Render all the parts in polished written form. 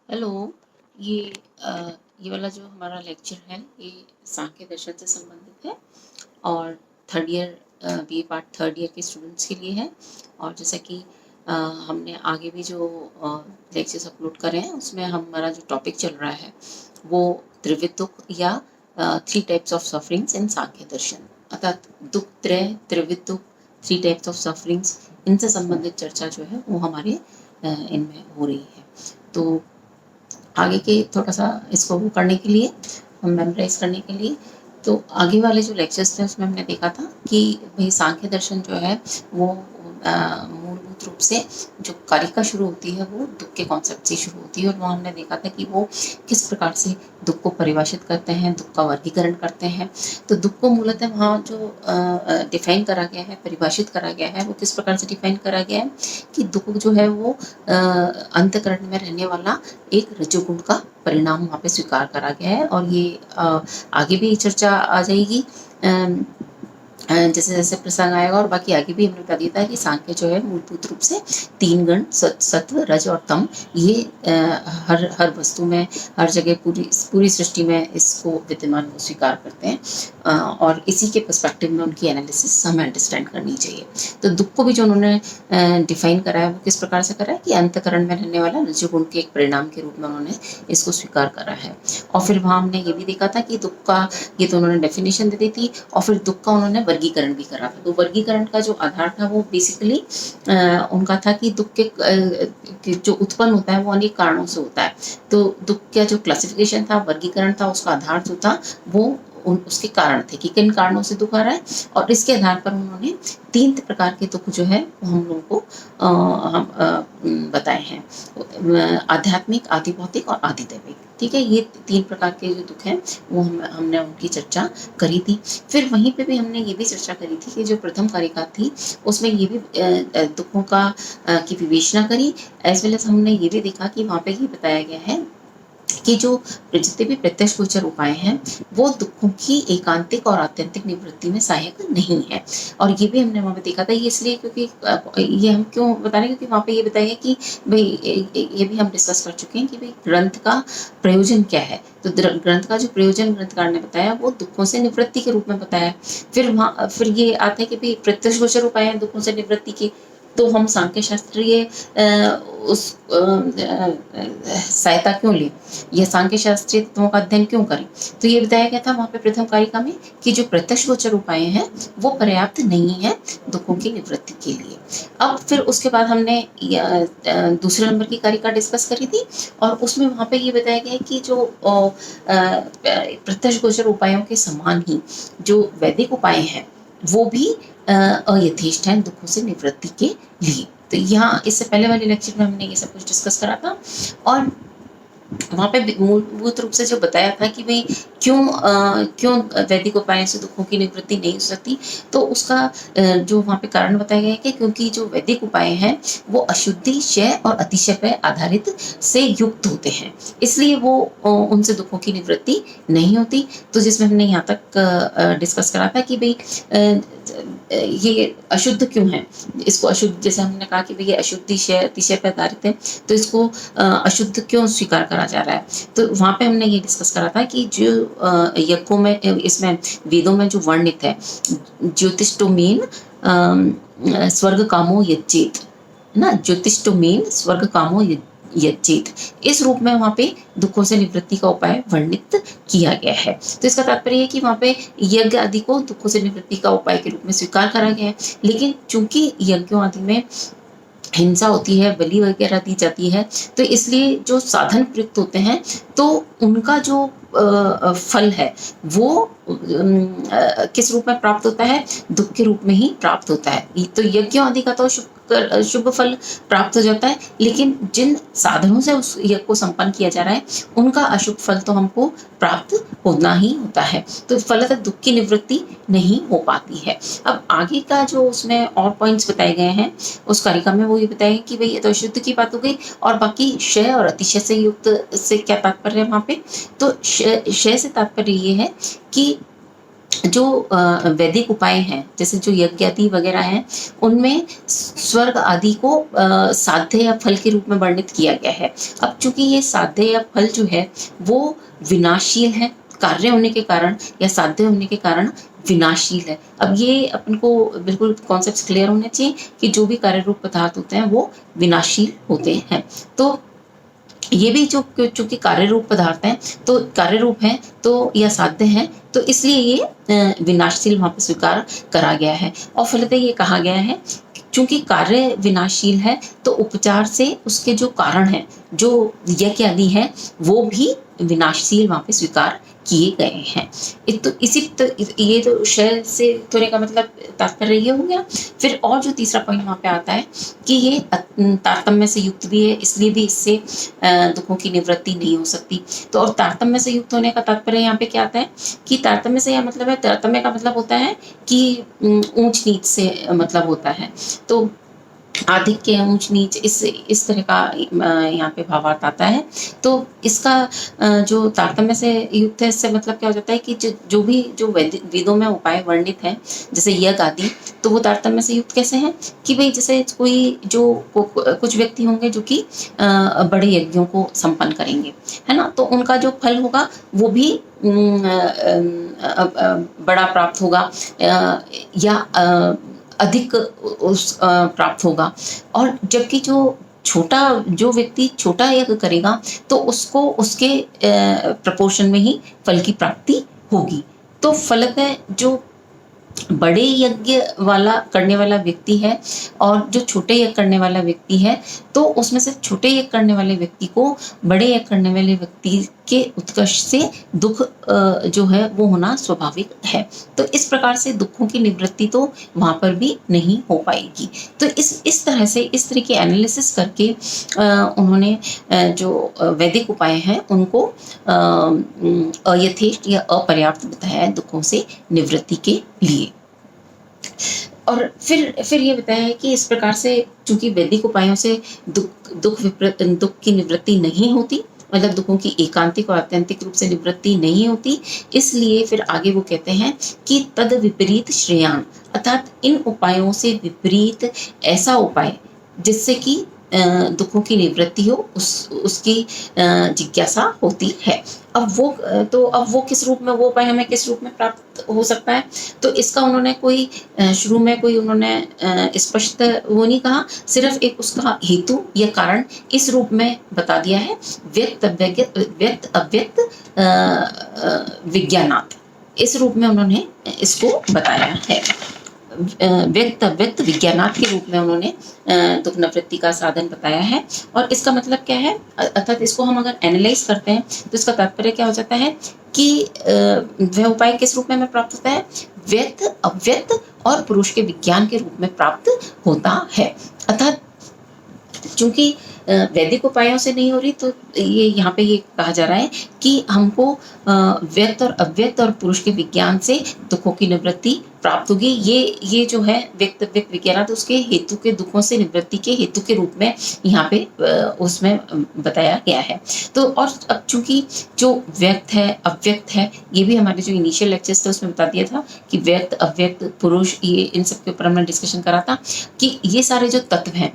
Hello. ये ये वाला जो हमारा लेक्चर है ये सांख्य दर्शन से संबंधित है और third year BA part third year के स्टूडेंट्स के लिए है। और जैसा कि हमने आगे भी जो लेक्चर्स अपलोड करे हैं उसमें हमारा जो टॉपिक चल रहा है वो त्रिविध दुख या थ्री टाइप्स ऑफ सफरिंग्स इन सांख्य दर्शन, अर्थात दुख त्रय त्रिविध दुख थ्री टाइप्स ऑफ सफरिंग्स, इनसे संबंधित चर्चा जो है वो हमारे इनमें हो रही है। तो आगे के थोड़ा सा इसको वो करने के लिए, मेमोराइज करने के लिए, तो आगे वाले जो लेक्चर्स थे उसमें हमने देखा था कि भाई सांख्य दर्शन जो है वो मूलभूत रूप से जो कारिका शुरू होती है वो दुख के कॉन्सेप्ट से शुरू होती है। और वहाँ हमने देखा था कि वो किस प्रकार से दुख को परिभाषित करते हैं, दुख का वर्गीकरण करते हैं। तो दुख को मूलतः वहाँ जो डिफाइन करा गया है, परिभाषित करा गया है, वो किस प्रकार से डिफाइन करा गया है कि दुख जो है वो अंतःकरण में रहने वाला एक रजोगुण का परिणाम वहाँ पे स्वीकार करा गया है। और ये आगे भी चर्चा आ जाएगी जैसे जैसे प्रसंग आएगा। और बाकी आगे भी हमने बता दिया था कि सांख्य जो है मूलभूत रूप से तीन गण सत्व रज और तम, ये हर हर वस्तु में, हर जगह, पूरी पूरी सृष्टि में इसको विद्यमान को स्वीकार करते हैं। और इसी के पर्सपेक्टिव में उनकी एनालिसिस हमें अंडरस्टैंड करनी चाहिए। तो दुख को भी जो उन्होंने डिफाइन करा है वो किस प्रकार से करा है कि अंतःकरण में रहने वाला रजोगुण के एक परिणाम के रूप में उन्होंने इसको स्वीकार करा है। और फिर वहाँ हमने ये भी देखा था कि दुख का, ये तो उन्होंने डेफिनेशन दे दी थी, और फिर दुख का उन्होंने वर्गीकरण भी करा था। तो वर्गीकरण का जो आधार था वो बेसिकली उनका था कि दुख के जो उत्पन्न होता है वो अनेक कारणों से होता है। तो दुख का जो क्लासिफिकेशन था, वर्गीकरण था, उसका आधार जो था वो उसके कारण थे कि किन कारणों से दुख आ रहा है। और इसके आधार पर उन्होंने तीन प्रकार के दुख जो है वो हम लोगों को बताए हैं, आध्यात्मिक, आदि भौतिक और आदि दैविक। ठीक है, ये तीन प्रकार के जो दुख हैं वो हमने उनकी चर्चा करी थी। फिर वहीं पे भी हमने ये भी चर्चा करी थी कि जो प्रथम कारिका थी उसमें ये भी दुखों का की विवेचना करी। एज वेल एज हमने ये भी देखा कि वहाँ पे ये बताया गया है कि जो जितने भी प्रत्यक्ष गोचर उपाय हैं वो दुखों की एकांतिक और आत्यंतिक निवृत्ति में सहायक नहीं है। और ये भी हमने वहाँ पे देखा था, ये इसलिए क्योंकि ये हम क्यों बता रहे हैं, क्योंकि वहाँ पे ये बताया कि भाई ये भी हम डिस्कस कर चुके हैं कि भाई ग्रंथ का प्रयोजन क्या है। तो ग्रंथ का जो प्रयोजन ग्रंथकार ने बताया वो दुखों से निवृत्ति के रूप में बताया। फिर वहाँ फिर ये आता है कि भाई प्रत्यक्ष गोचर उपाय है दुखों से निवृत्ति के, तो हम सांख्य शास्त्रीय उस सहायता क्यों लें, यह सांख्य शास्त्रीय तत्वों का अध्ययन क्यों करें। तो ये बताया गया था वहाँ पे प्रथम कारिका में कि जो प्रत्यक्ष गोचर उपाय हैं वो पर्याप्त नहीं है दुखों की निवृत्ति के लिए। अब फिर उसके बाद हमने दूसरे नंबर की कारिका डिस्कस करी थी और उसमें वहाँ पे ये बताया गया है कि जो प्रत्यक्ष गोचर उपायों के समान ही जो वैदिक उपाय हैं वो भी अयथेष्ट हैं दुखों से निवृत्ति के लिए। तो यहाँ इससे पहले वाले लेक्चर में हमने ये सब कुछ डिस्कस करा था। और वहाँ पे मूलभूत रूप से जो बताया था कि भाई क्यों वैदिक उपायों से दुखों की निवृत्ति नहीं हो सकती, तो उसका जो वहाँ पे कारण बताया गया है कि क्योंकि जो वैदिक उपाय हैं वो अशुद्धि, क्षय और अतिशय पे आधारित से युक्त होते हैं, इसलिए वो उनसे दुखों की निवृत्ति नहीं होती। तो जिसमें हमने यहाँ तक डिस्कस करा था कि भाई ये अशुद्ध क्यों है, इसको अशुद्ध, जैसे हमने कहा कि भाई ये अशुद्धि, क्षय, अतिशय पे आधारित है, तो इसको अशुद्ध क्यों स्वीकार करा जा रहा है। तो वहाँ पे हमने ये डिस्कस करा था कि जो यज्ञों में, इसमें वेदों में जो वर्णित है ज्योतिष्टोमेन स्वर्ग कामो यज्जेत, है ना, ज्योतिष्टोमेन स्वर्ग कामो यज्जेत, इस रूप में वहाँ पे दुखों से निवृत्ति का उपाय वर्णित किया गया है। तो इसका तात्पर्य है कि वहाँ पे यज्ञ आदि को दुखों से निवृत्ति का उपाय के रूप में स्वीकार करा गया है। लेकिन चूंकि यज्ञों आदि में हिंसा होती है, बलि वगैरह दी जाती है, तो इसलिए जो साधन प्रयुक्त होते हैं तो उनका जो फल है वो किस रूप में प्राप्त होता है, दुख के रूप में ही प्राप्त होता है। तो यज्ञों आदि का तो शुभ फल प्राप्त हो जाता है, लेकिन जिन साधनों से उस यज्ञ को संपन्न किया जा रहा है उनका अशुभ फल तो हमको प्राप्त होना ही होता है। तो फलतः दुख की निवृत्ति नहीं हो पाती है। अब आगे का जो उसमें और पॉइंट्स बताए गए हैं उस कारिका में वो ये बताएं कि भाई ये तो अशुद्ध की बात हो गई, और बाकी क्षय और अतिशय से युक्त से क्या तात्पर्य है वहाँ पे। तो क्षय से तात्पर्य ये है कि जो वैदिक उपाय हैं, जैसे जो यज्ञ आदि वगैरह हैं, उनमें स्वर्ग आदि को साध्य या फल के रूप में वर्णित किया गया है। अब चूंकि ये साध्य या फल जो है वो विनाशील है, कार्य होने के कारण या साध्य होने के कारण विनाशील है। अब ये अपन को बिल्कुल कॉन्सेप्ट क्लियर होने चाहिए कि जो भी कार्य रूप पदार्थ होते हैं वो विनाशील होते हैं। तो ये भी जो चूंकि कार्य रूप पदार्थ हैं, तो कार्य रूप हैं तो या साध्य हैं, तो इसलिए ये विनाशशील वहां पर स्वीकार करा गया है। और फलतः ये कहा गया है चूंकि कार्य विनाशशील है तो उपचार से उसके जो कारण है, जो यज्ञ आदि है, वो भी विनाशशील वहां पे स्वीकार किए गए हैं। तो ये तो शय से थोड़े का मतलब तात्पर्य ये हो गया। फिर और जो तीसरा पॉइंट वहां पे आता है कि ये तारतम्य से युक्त भी है, इसलिए भी इससे दुखों की निवृत्ति नहीं हो सकती। तो और तारतम्य से युक्त होने का तात्पर्य यहाँ पे क्या आता है कि तारतम्य से यह मतलब है, तारतम्य का मतलब होता है कि ऊंच नीच से मतलब होता है। तो आधिक्य ऊंच नीच इस तरह का यहाँ पे भावार्थ आता है। तो इसका जो तारतम्य से युक्त है, इससे मतलब क्या हो जाता है कि जो भी जो वेदों में उपाय वर्णित है, जैसे यज्ञ आदि, तो वो तारतम्य से युक्त कैसे हैं कि भाई जैसे कोई जो कुछ व्यक्ति होंगे जो कि बड़े यज्ञों को संपन्न करेंगे, है ना, तो उनका जो फल होगा वो भी बड़ा प्राप्त होगा या अधिक प्राप्त होगा। और जबकि जो व्यक्ति छोटा यज्ञ करेगा तो उसको उसके प्रपोर्शन में ही फल की प्राप्ति होगी। तो फलतः जो बड़े यज्ञ वाला करने वाला व्यक्ति है और जो छोटे यज्ञ करने वाला व्यक्ति है, तो उसमें से छोटे यज्ञ करने वाले व्यक्ति को बड़े यज्ञ करने वाले व्यक्ति के उत्कर्ष से दुख जो है वो होना स्वाभाविक है। तो इस प्रकार से दुखों की निवृत्ति तो वहां पर भी नहीं हो पाएगी। तो इस तरह के एनालिसिस करके उन्होंने जो वैदिक उपाय हैं उनको अयथेष्ट या अपर्याप्त बताया है दुखों से निवृत्ति के लिए। और फिर ये बताया है कि इस प्रकार से चूंकि वैदिक उपायों से दुख की निवृत्ति नहीं होती, मतलब दुखों की एकांतिक और आत्यंतिक रूप से निवृत्ति नहीं होती, इसलिए फिर आगे वो कहते हैं कि तद विपरीत श्रेयान, अर्थात इन उपायों से विपरीत ऐसा उपाय जिससे कि दुखों की निवृत्ति हो, उसकी जिज्ञासा होती है। अब वो किस रूप में, वो उपाय हमें किस रूप में प्राप्त हो सकता है, तो इसका उन्होंने कोई शुरू में कोई उन्होंने स्पष्ट वो नहीं कहा, सिर्फ एक उसका हेतु या कारण इस रूप में बता दिया है, व्यक्त अव्यक्त विज्ञानात्, इस रूप में उन्होंने इसको बताया है। व्यक्त अव्यक्त विज्ञानार्थ के रूप में उन्होंने दुख निवृत्ति का साधन बताया है। और इसका मतलब क्या है, अर्थात इसको हम अगर एनालाइज करते हैं तो इसका तात्पर्य क्या हो जाता है कि वह उपाय किस रूप में प्राप्त होता है, व्यक्त अव्यक्त और पुरुष के विज्ञान के रूप में प्राप्त होता है। अर्थात चूंकि वैदिक उपायों से नहीं हो रही, तो ये यहाँ पे ये कहा जा रहा है कि हमको व्यक्त और अव्यक्त और पुरुष के विज्ञान से दुखों की निवृत्ति प्राप्त होगी। ये जो है व्यक्त अव्यक्त विज्ञान, तो उसके हेतु के दुखों से निवृत्ति के हेतु के रूप में यहाँ पे उसमें बताया गया है। तो और अब चूंकि जो व्यक्त है अव्यक्त है, ये भी हमारे जो इनिशियल लेक्चर्स थे उसमें बता दिया था कि व्यक्त अव्यक्त पुरुष, ये इन सब के ऊपर हमने डिस्कशन करा था कि ये सारे जो तत्व हैं,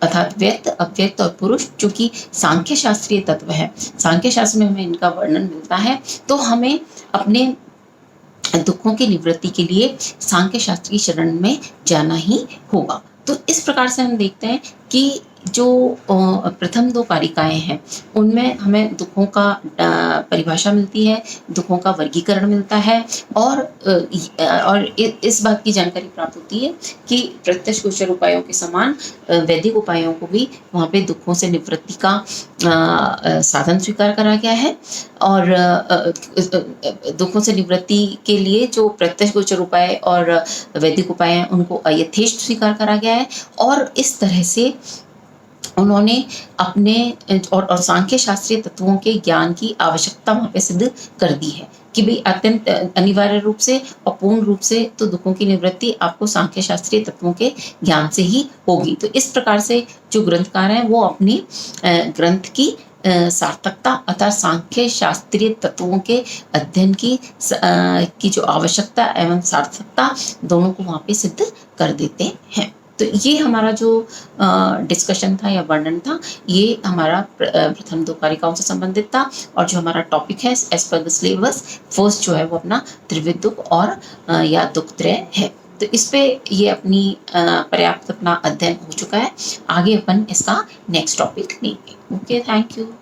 अर्थात व्यक्त अव्यक्त और पुरुष, जो कि सांख्य शास्त्रीय तत्व है, सांख्य शास्त्र में हमें इनका वर्णन मिलता है, तो हमें अपने दुखों की निवृत्ति के लिए सांख्य शास्त्र की शरण में जाना ही होगा। तो इस प्रकार से हम देखते हैं कि जो प्रथम दो कारिकाएं हैं उनमें हमें दुखों का परिभाषा मिलती है, दुखों का वर्गीकरण मिलता है, और इस बात की जानकारी प्राप्त होती है कि प्रत्यक्ष गोचर उपायों के समान वैदिक उपायों को भी वहाँ पे दुखों से निवृत्ति का साधन स्वीकार करा गया है। और दुखों से निवृत्ति के लिए जो प्रत्यक्ष गोचर उपाय और वैदिक उपाय हैं उनको अयथेष्ट स्वीकार करा गया है। और इस तरह से उन्होंने अपने और सांख्य शास्त्रीय तत्वों के ज्ञान की आवश्यकता वहाँ पे सिद्ध कर दी है कि भाई अत्यंत अनिवार्य रूप से और पूर्ण रूप से तो दुखों की निवृत्ति आपको सांख्य शास्त्रीय तत्वों के ज्ञान से ही होगी। तो इस प्रकार से जो ग्रंथकार हैं वो अपनी ग्रंथ की सार्थकता अर्थात सांख्य शास्त्रीय तत्वों के अध्ययन की जो आवश्यकता एवं सार्थकता दोनों को वहाँ पे सिद्ध कर देते हैं। तो ये हमारा जो डिस्कशन था या वर्णन था, ये हमारा प्रथम दो कारिकाओं से संबंधित था। और जो हमारा टॉपिक है as per the syllabus, first जो है वो अपना त्रिविध दुख और या दुख त्रय है। तो इस पे ये अपनी पर्याप्त अपना अध्ययन हो चुका है। आगे अपन इसका नेक्स्ट टॉपिक लेंगे। Okay, thank you.